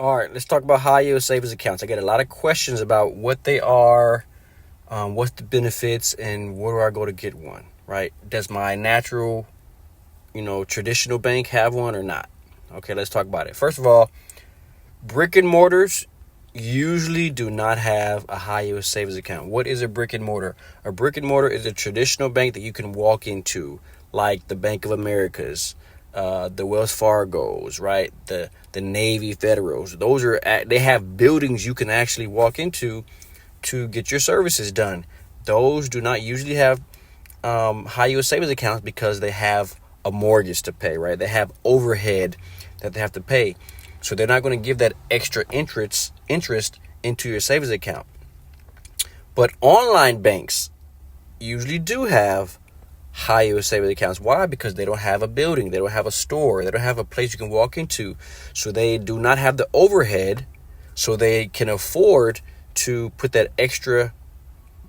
All right, let's talk about high yield savings accounts. I get a lot of questions about what they are, what's the benefits, and where do I go to get one, right? Does my natural, traditional bank have one or not? Okay, let's talk about it. First of all, brick and mortars usually do not have a high yield savings account. What is a brick and mortar? A brick and mortar is a traditional bank that you can walk into, like the Bank of America's, the Wells Fargo's, right? The Navy Federals. They have buildings you can actually walk into to get your services done. Those do not usually have high yield savings accounts because they have a mortgage to pay, right? They have overhead that they have to pay. So they're not going to give that extra interest into your savings account. But online banks usually do have high yield savings accounts. Why? Because they don't have a building, they don't have a store, they don't have a place you can walk into. So they do not have the overhead, so they can afford to put that extra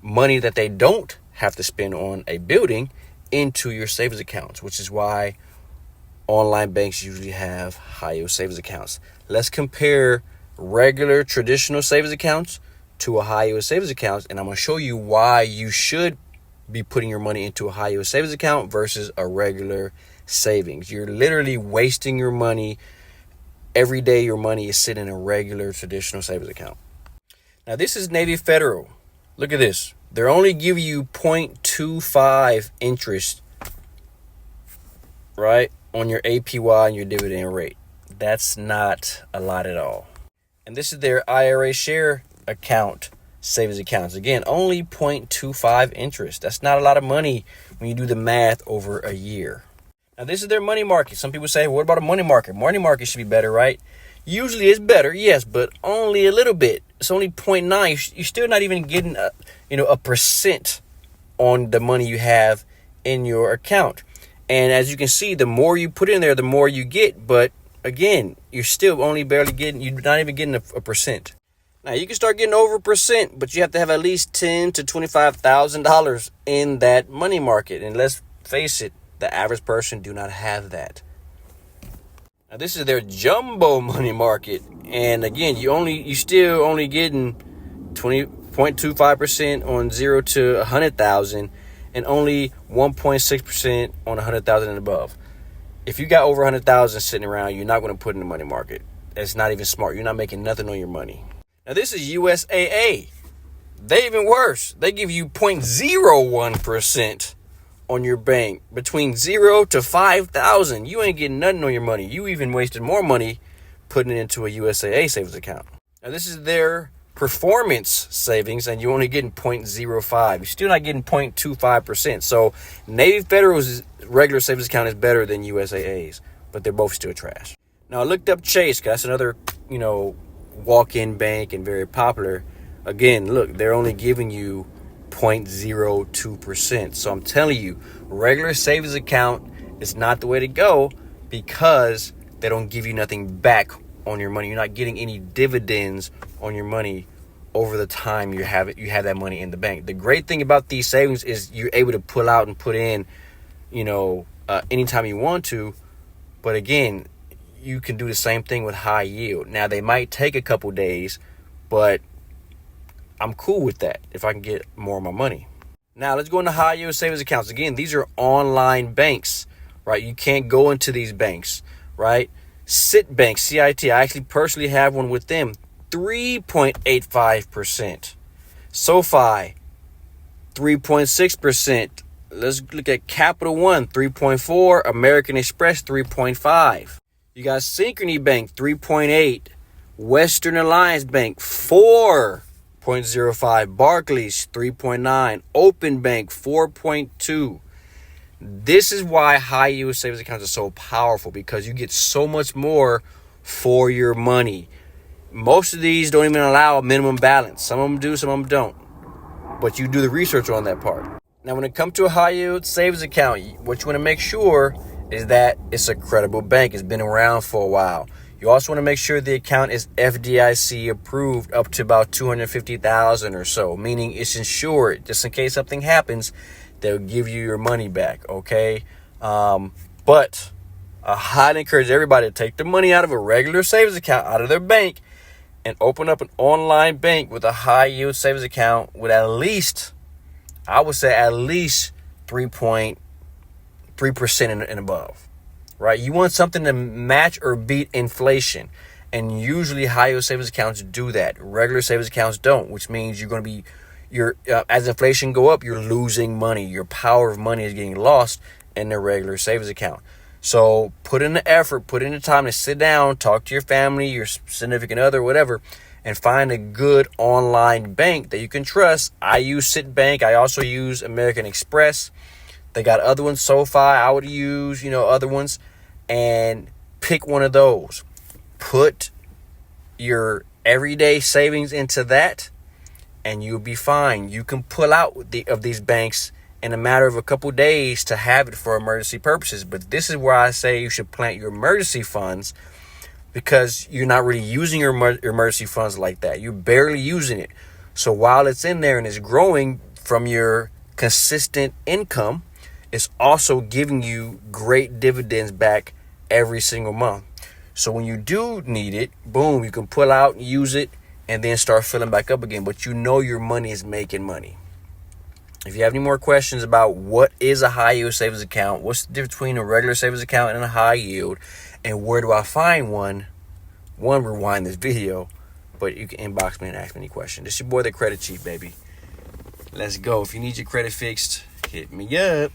money that they don't have to spend on a building into your savings accounts, which is why online banks usually have high yield savings accounts. Let's compare regular traditional savings accounts to a high yield savings account, and I'm going to show you why you should be putting your money into a high yield savings account versus a regular savings. You're literally wasting your money. Every day your money is sitting in a regular traditional savings account. Now this is Navy Federal. Look at this. They're only giving you 0.25 interest, right, on your APY and your dividend rate. That's not a lot at all. And this is their IRA share account savings accounts. Again, only 0.25 interest. That's not a lot of money when you do the math over a year. Now this is their money market. Some people say, what about a money market? Money market should be better, right? Usually it's better, yes, but only a little bit. It's only 0.9. You're still not even getting a percent on the money you have in your account. And as you can see, the more you put in there, the more you get. But again, you're still only barely getting, you're not even getting a percent. Now you can start getting over a percent, but you have to have at least $10,000 to $25,000 in that money market. And let's face it, the average person do not have that. Now this is their jumbo money market, and again, you still only getting 20.25% on 0 to 100,000, and only 1.6% on 100,000 and above. If you got over 100,000 sitting around, you're not going to put in the money market. It's not even smart. You're not making nothing on your money. Now this is USAA. They even worse. They give you 0.01% on your bank between 0 to 5,000. You ain't getting nothing on your money. You even wasted more money putting it into a USAA savings account. Now this is their performance savings, and you're only getting 0.05. You're still not getting 0.25%. So Navy Federal's regular savings account is better than USAA's, but they're both still trash. Now I looked up Chase, because that's another, walk-in bank and very popular. Again, look, they're only giving you 0.02%. So I'm telling you, regular savings account is not the way to go, because they don't give you nothing back on your money. You're not getting any dividends on your money over the time you have that money in the bank. The great thing about these savings is you're able to pull out and put in, anytime you want to. But again, you can do the same thing with high yield. Now they might take a couple days, but I'm cool with that if I can get more of my money. Now let's go into high yield savings accounts. Again, these are online banks, right? You can't go into these banks, right? Citibank, CIT, I actually personally have one with them, 3.85%. SoFi, 3.6%. Let's look at Capital One, 3.4%. American Express, 3.5%. You got Synchrony Bank, 3.8%. Western Alliance Bank, 4.05%. Barclays, 3.9%. Open Bank, 4.2%. This is why high yield savings accounts are so powerful, because you get so much more for your money. Most of these don't even allow a minimum balance. Some of them do, some of them don't. But you do the research on that part. Now, when it comes to a high yield savings account, what you want to make sure is that it's a credible bank. It's been around for a while. You also want to make sure the account is FDIC approved up to about $250,000 or so, meaning it's insured. Just in case something happens, they'll give you your money back, okay? But I highly encourage everybody to take the money out of a regular savings account, out of their bank, and open up an online bank with a high yield savings account with at least, I would say at least 3.3% and above, right? You want something to match or beat inflation. And usually high yield savings accounts do that. Regular savings accounts don't, which means you're going to be, as inflation go up, you're losing money. Your power of money is getting lost in the regular savings account. So put in the effort, put in the time to sit down, talk to your family, your significant other, whatever, and find a good online bank that you can trust. I use Citibank. I also use American Express. They got other ones, SoFi. I would use, other ones, and pick one of those. Put your everyday savings into that, and you'll be fine. You can pull out of these banks in a matter of a couple days to have it for emergency purposes. But this is where I say you should plant your emergency funds, because you're not really using your emergency funds like that. You're barely using it. So while it's in there and it's growing from your consistent income, it's also giving you great dividends back every single month. So when you do need it, boom, you can pull out and use it and then start filling back up again. But your money is making money. If you have any more questions about what is a high yield savings account, what's the difference between a regular savings account and a high yield, and where do I find one, rewind this video, but you can inbox me and ask me any question. This is your boy, The Credit Chief, baby. Let's go. If you need your credit fixed, hit me up.